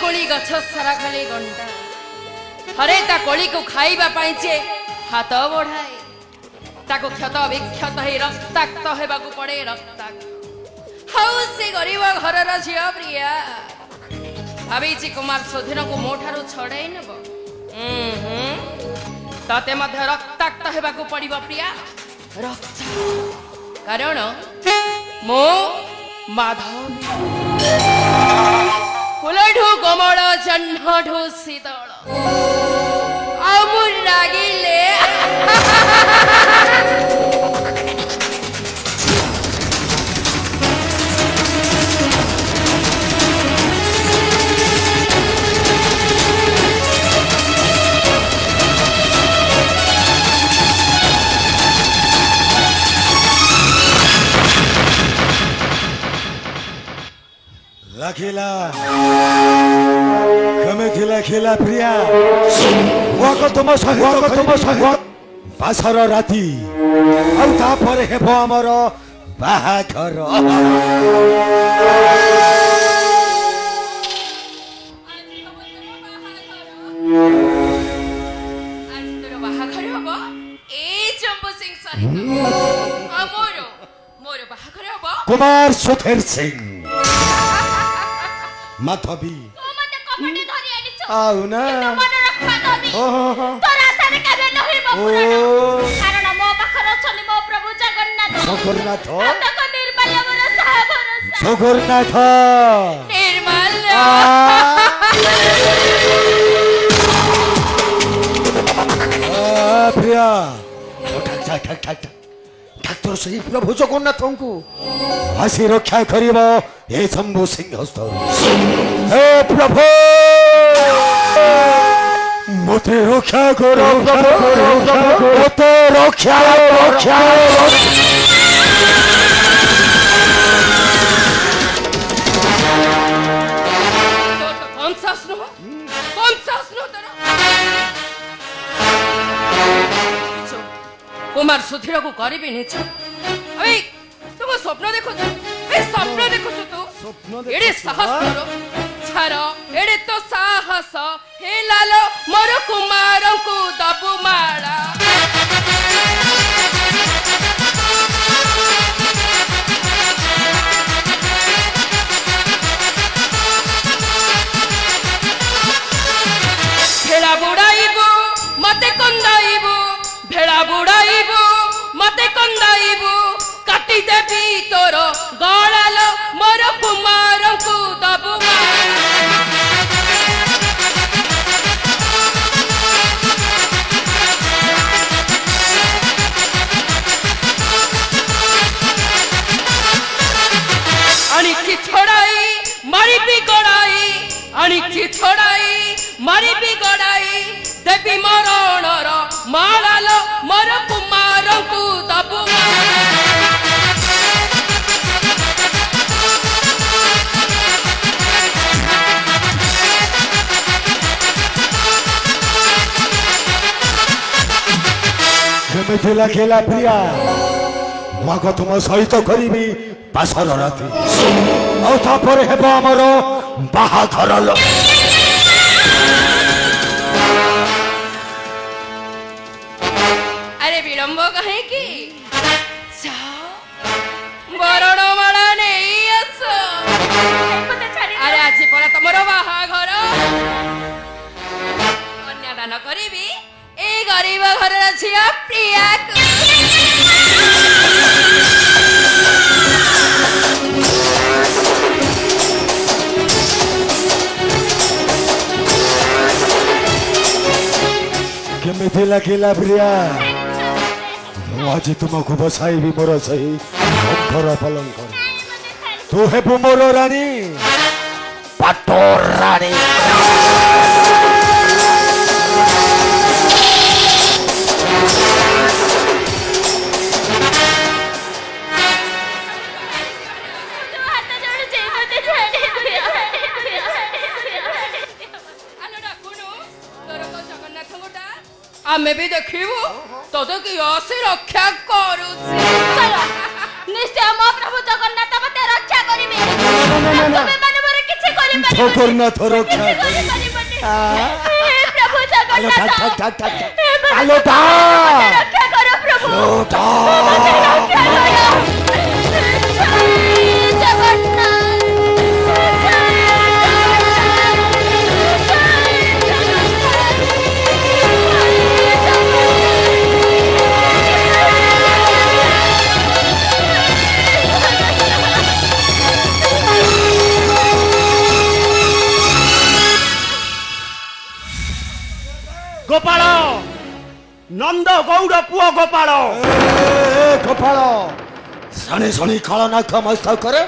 कोली गछ सारा खाली घंटा हरे ता कोली को खाइबा पाई जे हाथ बढ़ाए ताको क्षत विक्षत हे रक्ताक्त हेबाकू पड़े रक्ताक्त हाउ से गरीब घरर झियो प्रिया भाभी कुमार सुधीर को मो ठारू छड़ाई नेब तते मध्य रक्ताक्त हेबाकू पड़िबो प्रिया रक्त कारण मो माधव फुलठू कोमल जह्नठू शीतल आमुर लागिले Lakila, kami thila khila priya. Wako tuma sahi. Pasara rati. Au ta pare hebo amaro bahaghar. Andro bahaghar hobo. E Jambu Singh sahi. Amoro, moro bahaghar hobo. Kumar Sudhir Singh. Madhavi मते कपटे धरि आनिछ आउ ना तो मन रखा धरि तोर आशा रे केबे नहि बपुराण कारण मो पाखर छनि मो प्रभु जगन्नाथ जगन्नाथ तक निर्मल मोर सहा भरोसा जगन्नाथ निर्मल प्रिया ठक ठाकुर सही प्रभु जगन्नाथଙ୍କୁ आसी रक्षा करिब हे शंभु सिंह हस्त हे प्रभु मते रक्षा करो मते रक्षा कौन सासनो तेरा कुमार सुधीर को करीबी निच अबे तुम स्वप्न देखो ए स्वप्न देखो तू एडे साहस करो छारो एडे तो साहस हे लालो मोर कुमार को दबु माला भेड़ा बुड़ाइबो मते कंदाइबो भेड़ा बुड़ाइबो मते कंदाइबो काटी देबी तोर गळाल मोर कुमार को दबु अनिची छोड़ाई मारी भी गड़ाई अनिची छोड़ाई मारी भी गड़ाई देवी मरणर मालाल मोर कुमार को दबु केमिति लागेला प्रिया मग तुम सहित करिबी पासर राति औ तापर हेबो हमर बाहाघर अरे विलंब कहे कि बरण माला नहीं आस अरे आज परा तुमर बाहाघर कन्यादान करिबी ए गरीब घर झिया प्रिया केमिति लागेला प्रिया आज तुमको बसाइबी मोर सही घर पलंक तू हेबु मोर रानी पाटोर रानी आमे भी देखिबो तोदे की आसे रक्षा करू निश्चय मो प्रभु जगन्नाथ मते रक्षा करिबे तुमे माने मोर किछि करिब ଜଗନ୍ନାଥ ରକ୍ଷା କରିପାରିବନି ହେ ପ୍ରଭୁ ଆଲୋ ଜଗନ୍ନାଥ ଠାକ୍ ଠାକ୍ ଠାକ୍ ଠାକ୍ ଆଲୋ ଠା ରକ୍ଷା କର ପ୍ରଭୁ ଆଲୋ ଠା ରକ୍ଷା କର ଜୟ ଜଗନ୍ନାଥ गोपाल नंद गौड़ पुओ गोपाल ଗୋପାଳ ଶଣି ଶଣି ଖଳନାଥ ମସ୍ତକରେ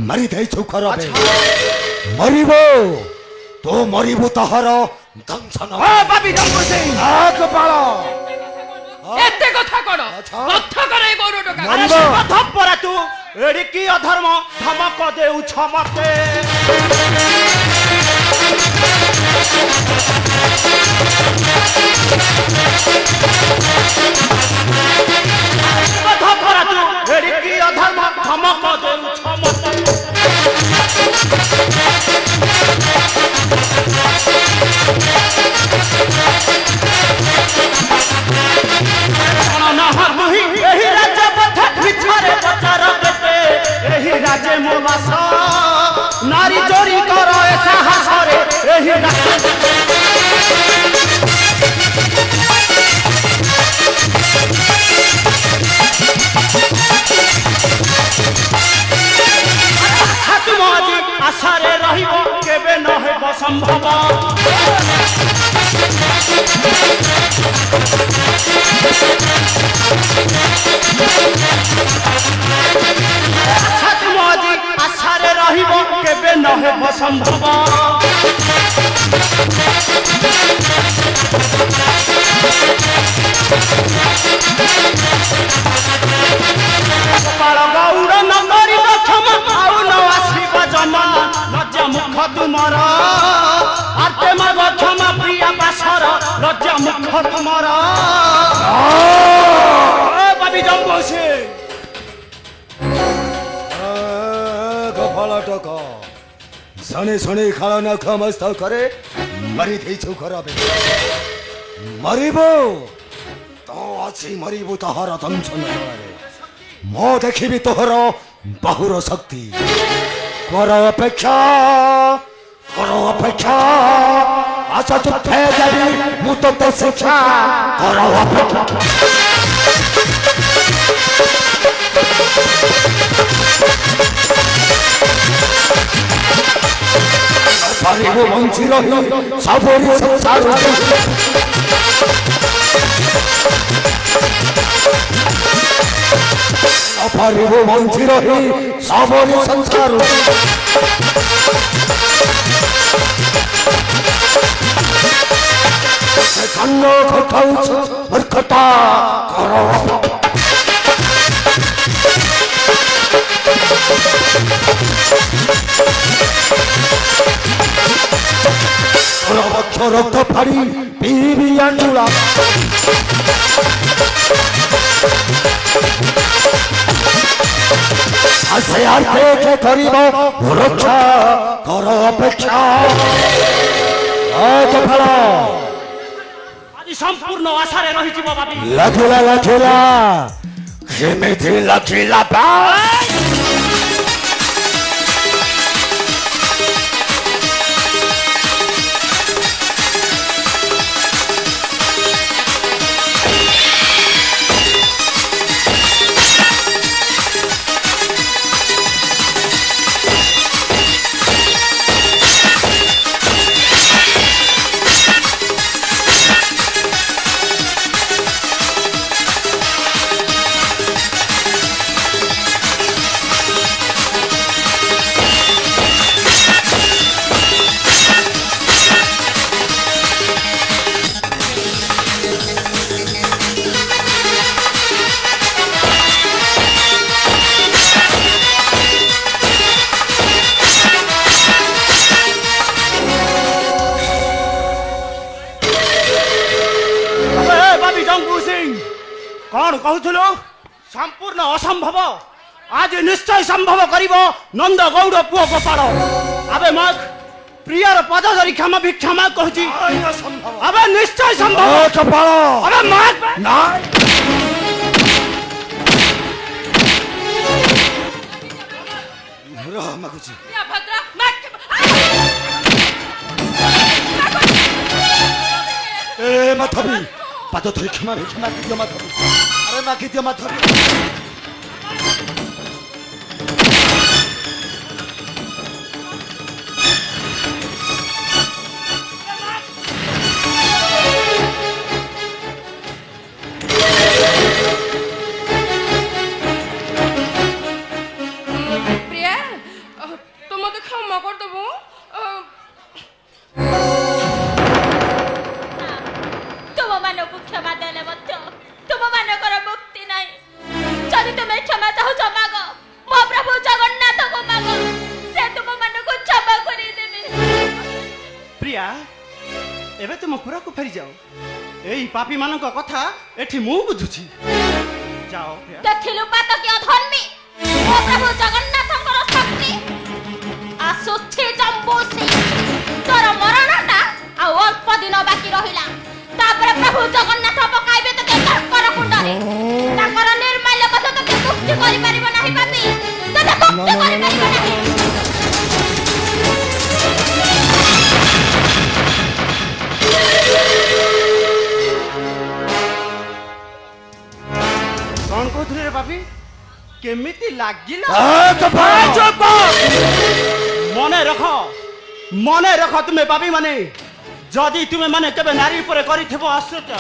ମାରି ଦେଇଛୁ ଖରାପ ମରିବ ତୁ ମରିବୁ ତହର ଦଂଶନ बाबी जम्बू सिंह ଗୋପାଳ ଏତେ କଥା କଣ ଆଚ୍ଛା। କଥା କର ଏ ଗୌର ଟୋକା ମାରିବ। धपरा तू एड़ी की अधर्म धमक देउछ मते धपरा तू एड़ी की अधर्म धमक देउछ मते एही राज्य पथ पिछरे पचार बेटे एही राज्य मोबास नारी चोरी कर साहस रे एही राज्य तुम आज आशारे रहिब केबे न हेब संभव तुम आज आशारे रहिब केबे न हेब संभव गोपाल गौड़ नगरी क्षमा आउ न आसिब जमा लज्जा मुख तुमर आते माग क्षमा प्रिया बासर लज्जा मुख तुमर बाबी जम्बू सिंह ଗୋପାଳ ଟକ ଶଣି ଶଣି ଖଳନାଥ ମସ୍ତକରେ ମାରି ଦେଇଛୁ ଖରାପ ମରିବୁ ତ ଅଛି ମରିବୁ ତହର ଦଂଶନ ମୁଁ ଦେଖିବି ତୋହର ବାହୁର ଶକ୍ତି କର ଅପେକ୍ଷା ଆଚ୍ଛା ଚୁପ ଯାବି ମୁଁ ତୋତେ ଶିକ୍ଷା କର ଅପେକ୍ଷା ପାରିବୁ ବଞ୍ଚି ରହି ସବୁରି ସଂସାର ପାରିବୁ ବଞ୍ଚି ରହି ସବୁରି ସଂସାର କାନ ଘଟାଉଛ ମୂର୍ଖତା କର ବକ୍ଷ ରକ୍ତ ଫାଡ଼ି ପିଇବି ଆଣ୍ଡୁଳା ଆସେ ଆର୍ଥେ କରିବ ରକ୍ଷା କର ଅପେକ୍ଷା ଗୋପାଳ ଆଜି ସମ୍ପୂର୍ଣ୍ଣ ଆଶାରେ ରହିଯିବ ବାବି ଲାଗିଲା କେମିତି ଲାଗିଲା ବା कौन कहूलु संपूर्ण असंभव आज निश्चय संभव करिब नंद गौड़ पुओ गोपाल आबे मग प्रियर पद धरी क्षमा भिक्षा माग कहूची संभव अबे निश्चय संभव कपाल अबे माग ना रह मागुची प्रिया भद्र माग ए माधवी पाद धरी क्षमा भिक्षा मागी दियो माधवी अरे मागी दियो माधवी प्रिया तुम मते क्षमा कर दबो तुम मानक क्षमा देले मध्य तुम मानकर मुक्ति नहीं जदि तुम क्षमा चाहो माग मो प्रभु जगन्नाथ को माग से तुम मानक क्षमा करी देबे प्रिया एबे तुम पुरा को फेरी जाओ एई पापी मानक कथा एठी मु बुझुची जाओ प्रिया देखिलु पात के अधर्मी मो प्रभु जगन्नाथଙ୍କର ଶକ୍ତି ଆସୁଛି ଜମ୍ବୁସି ତୋର ମରଣଟା ଆଉ ଅଳ୍ପ ଦିନ ବାକି ରହିଲା ତାପରେ ପ୍ରଭୁ ଜଗନ୍ନାଥ ପକାଇବେ ତତେ କର୍କର କୁଣ୍ଡରେ ତାଙ୍କର ନିର୍ମାଲ୍ୟ କଥା ତତେ ମୁକ୍ତି କରିପାରିବ ନାହିଁ ପାପୀ ତତେ ମୁକ୍ତି କରିପାରିବ ନାହିଁ कौन कहथुले रे पापी केमिति लागिला मने रख तुम्हें पापी माने जदि तुम्हें माने केबे नारी पर करिथिबो आश्चर्य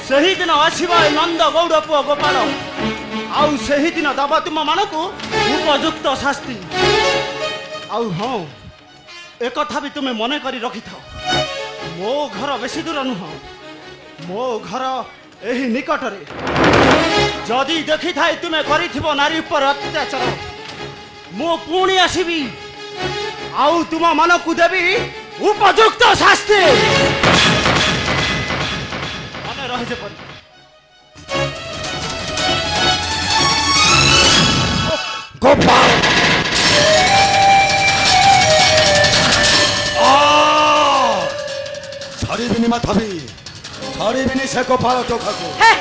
सही दिन आसीबा नंद गौड़ पुओ गोपाल आउ सही दिन दब तुम मानकु उपयुक्त शास्ति आउ हाँ एक कथा भी तुम्हें मने करी रखि थाओ मो घर बेसी दूर नुह मो घर एही निकटरे जदि देखि थाई तुम्हें करिथिबो नारी पर अत्याचार मो पुणी आसीबी आउ तुम मानकु देबी उपयुक्त शास्ति मने रहे जे परी गोपाल छाड़िबिनी माधवी छाड़िबिनी से गोपाल टोकाको हे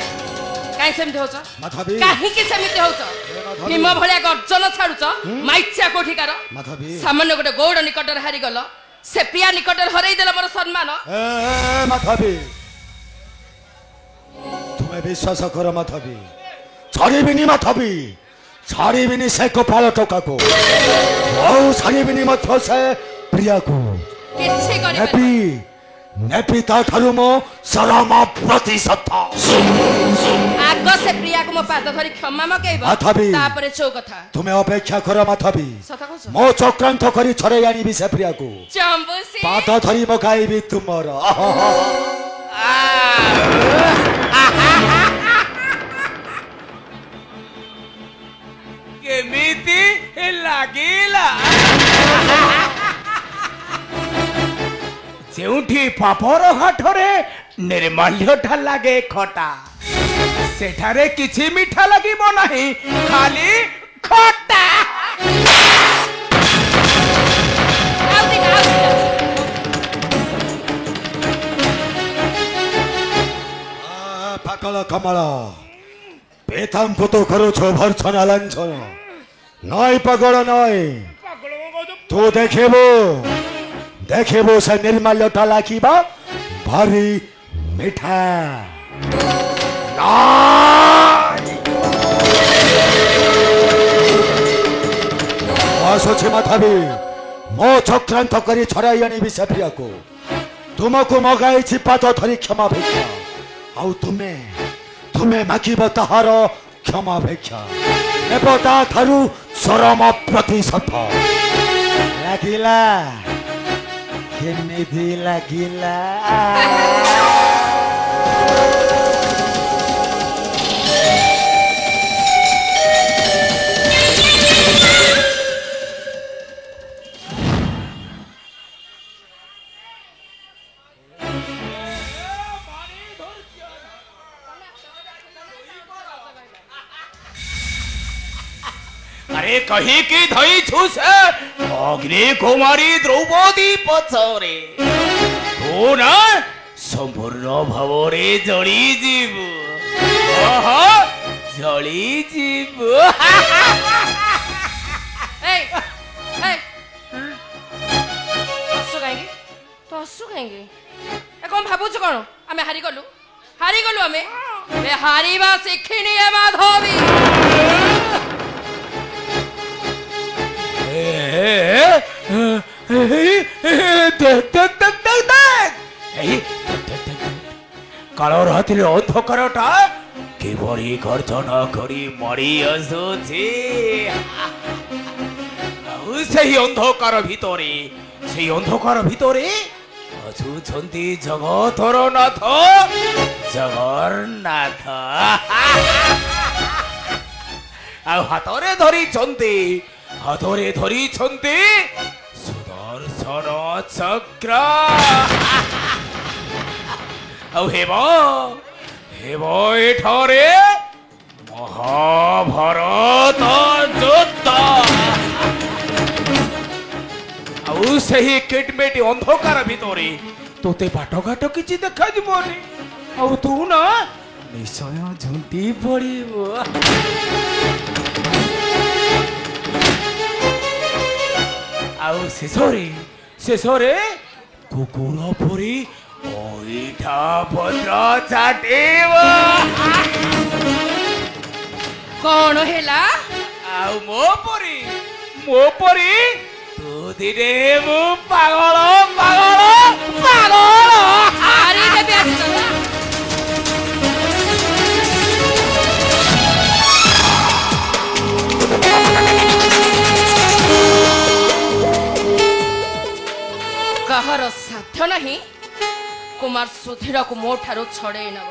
काई सेमते होछ माधवी काहे कि सेमते होछ माधवी। भीम भलिया गर्जन छाडुछ माइच्छा कोठीकार माधवी सामान्य गोटे गौड़ निकटर हारी गल से प्रिया निकटर हरई देला मोर सम्मान ए माधवी तुम्हें विश्वास करो माधवी छाड़िबिनी माधवी छाड़िबिनी से गोपाल टोकाको और छाड़िबिनी मत से प्रिया को किछि करि नेपी नेपी ता ठारु मो सलामा प्रतिशत आग से प्रिया को मो पाद धरि क्षमा मगेइबो माधवी। तापरे चौ कथा तुम्हें अपेक्षा करो माधवी सत कहछ मो चक्रांत करी छरे आनिबी से प्रिया को जम्बुसी पाद धरी मगाइबी तुमर केमिति लागिला ଯେଉଁଠି ପାପର ଘାଟରେ ନିର୍ମାଲ୍ୟଟା ଲାଗେ ଖଟା ସେଠାରେ କିଛି ମିଠା ଲାଗିବ ନାହିଁ ଖାଲି ଖଟା पाकल कमल पेथाम पुतो करो छो भर्छन लांछन नय पगड़ नय तू देखेबो देखेबो से निर्माल्यटा लागिबा भारी मिठा आसोछे माधवी मो चक्रांत करी छड़ाई आनिबी से प्रिया को तुमको मगाई पाद धरी क्षमा भिक्षा आउ तुम्हें तुम्हें मागिब ताहार क्षमा भिक्षा नेब ता थारु चरम प्रतिशत लागिला केमिति लागिला अरे कहीं की धई छु से অগ্নি কুমারী দ্রৌপদী পছরে তু না সম্পূর্ণ ভাবরে জড়ি যাব জড়ি যাব এই এই ହସୁ କାହିଁକି ତୁ ହସୁ କାହିଁକି ଏ କଣ ଭାବୁଛୁ କଣ ଆମେ ହାରିଗଲୁ ଆମେ ଏ ହାରିବା ଶିଖିନି ଏ ମାଧବୀ কাল রাত্রির অন্ধকারটা কিভাবে গর্জন করি মরি আসুছি সেই অন্ধকার ভিতরে অছুଛନ୍ତି জগতর নাথ জগন্নাথ ଆଉ ହାତରେ ଧରିଛନ୍ତି ସୁଦର୍ଶନ ଚକ୍ର ଆଉ ହେବ ଏଠାରେ ମହାଭାରତ ଯୁଦ୍ଧ ଆଉ ସେହି କିଟମିଟି ଅନ୍ଧକାର ଭିତରେ ତୋତେ ବାଟଘାଟ କିଛି ଦେଖାଯିବନି ଆଉ ତୁ ନା ନିଶ୍ଚୟ ଝୁଣ୍ଟି ପଡ଼ିବ ଆଉ ଶେଷରେ କୁକୁର ପରି ଅଇଠା ପତ୍ର ଚାଟିବ କଣ ହେଲା ଆଉ ମୋ ପରି ତୁ ଦିନେ ମୁଁ ପାଗଳ ହାରିଦେବି ଆଜି ତୋତେ। କାହାର ସାଧ୍ୟ ନାହିଁ କୁମାର ସୁଧୀରକୁ ମୋ ଠାରୁ ଛଡ଼େଇ ନେବ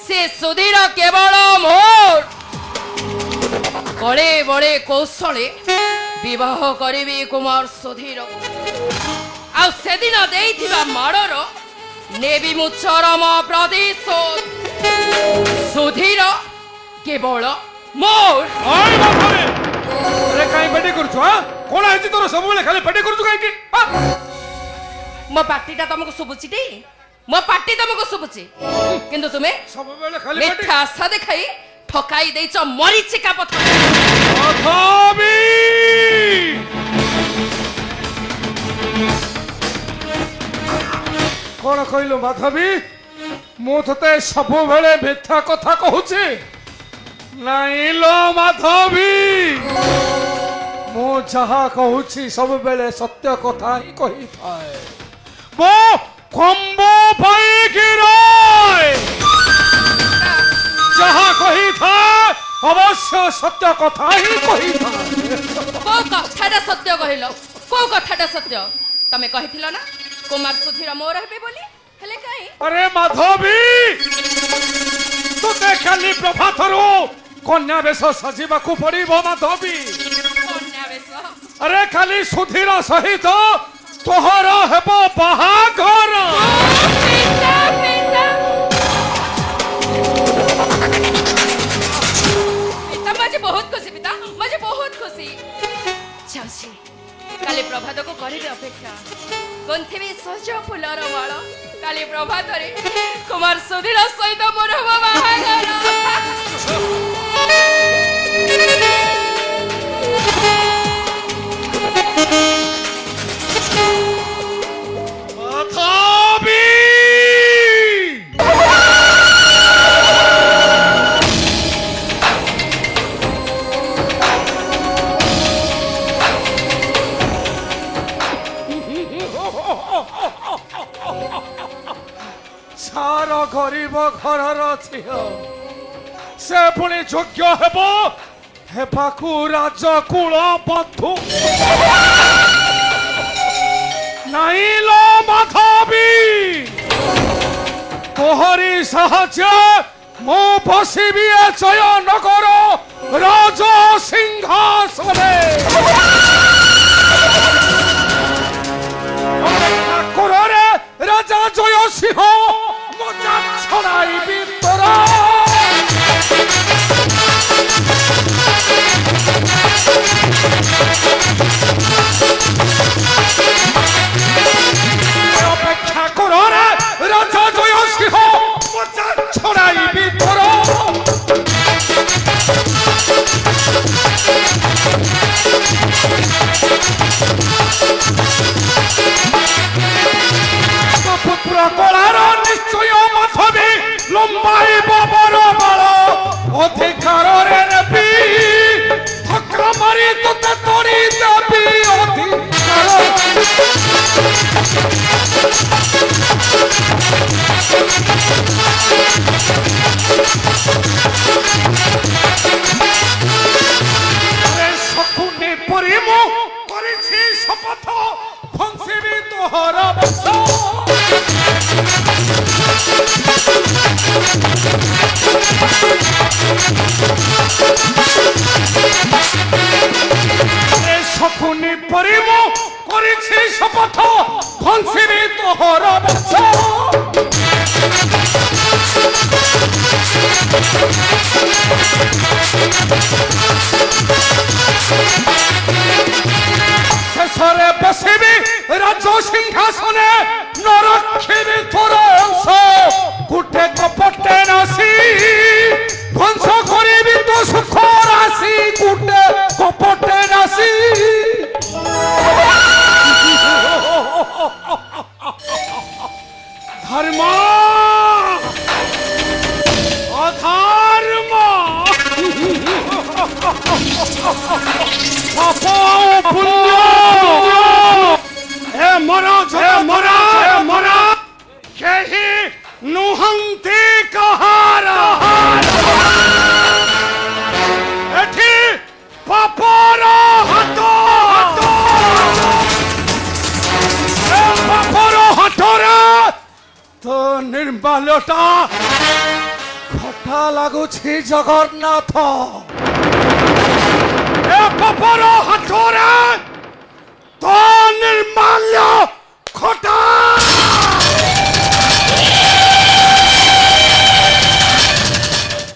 ସେ ସୁଧୀର କେବଳ ମୋର ବଳେ କୌଶଳେ ବିବାହ କରିବି କୁମାର ସୁଧୀରକୁ ଆଉ ସେଦିନ ଦେଇଥିବା ମାଡ଼ର ନେବି ମୁଁ ଚରମ ପ୍ରତିଶୋଧ ସୁଧୀର କେବଳ ମୋର କାହିଁ ପାଟି କରୁଛୁ କଣ ହେଇଛି ତୋର ସବୁବେଳେ ଖାଲି ପାଟି କରୁଛୁ କାହିଁକି ମୋ ପାଟିଟା ତମକୁ ଶୁଭୁଛି ଟି ମୋ ପାଟି ତମକୁ ଶୁଭୁଛି କିନ୍ତୁ ତୁମେ ସବୁବେଳେ ଖାଲି ମିଥ୍ୟା ଆଶା ଦେଖାଇ ଠକାଇ ଦେଇଛ ମରିଚିକା ପଥ କଣ କହିଲୁ ମାଧବୀ ମୁଁ ତତେ ସବୁବେଳେ ମିଥ୍ୟା କଥା କହୁଛି ନାଇଁ ଲୋ ମାଧବୀ ମୁଁ ଯାହା କହୁଛି ସବୁବେଳେ ସତ୍ୟ କଥା ହିଁ କହିଥାଏ ମୁଁ ଖମ୍ବ ପାଇକି ଯାହା କହିଥାଏ ଅବଶ୍ୟ ସତ୍ୟ କଥା ହିଁ କହିଥାଏ କୋଉ କଥାଟା ସତ୍ୟ କହିଲ କୋଉ କଥାଟା ସତ୍ୟ ତମେ କହିଥିଲ ନା କୁମାର ସୁଧୀର ମୋର ହେବେ ବୋଲି ହେଲେ କାହିଁ ଆରେ ମାଧବୀ ତୋତେ ଖାଲି ପ୍ରଭାତରୁ କନ୍ୟା ବେଶ ସାଜିବାକୁ ପଡିବ ମାଧବୀ କନ୍ୟା ବେଶ ଆରେ ଖାଲି ସୁଧୀର ସହିତ ତୋହର ହେବ ବାହାଘର मुझे बहुत खुशी पिता मुझे बहुत खुशी जाऊँगी काली प्रभात को करिबे अपेक्षा गुंथिबी सज फुलर माळ काली प्रभात रे कुमार सुधीर सहित मोर हबो बाहागर ଗରିବ ଘରର ଝିଅ ସେ ପୁଣି ଯୋଗ୍ୟ ହେବାକୁ ରାଜକୁଳ ବନ୍ଧୁ ନାଇଁ ଲୋ ମାଧବୀ ତୋହରି ସାହାଯ୍ୟ ମୁଁ ବସିବି ଏ ଜୟନଗର ରାଜ ସିଂହାସନରେ ଠାକୁରରେ ରାଜା ଜୟ ସିଂହ ছড়াইবি তোরা তোহর বংশ শকুনি পরিম করেছি শপথ ধ্বংসিনী তোহর বংশ শেষরে বসিবি রাজ্য সিংহাসনে নরক্ষিবি তোর অংশ গুটে কপটে নাসি ধ্বংস করিবি তো সুখ রাশি গুটে কপটে নাসি ধর্ম অধর্ম পাপ পুণ্য এ মরা কেহি নুহন্তি কাহার এଠି পাপর হাত পাপর হাতরে তো ନିର୍ମାଲ୍ୟଟା ଖଟା ଲାଗୁଛି ଜଗନ୍ନାଥ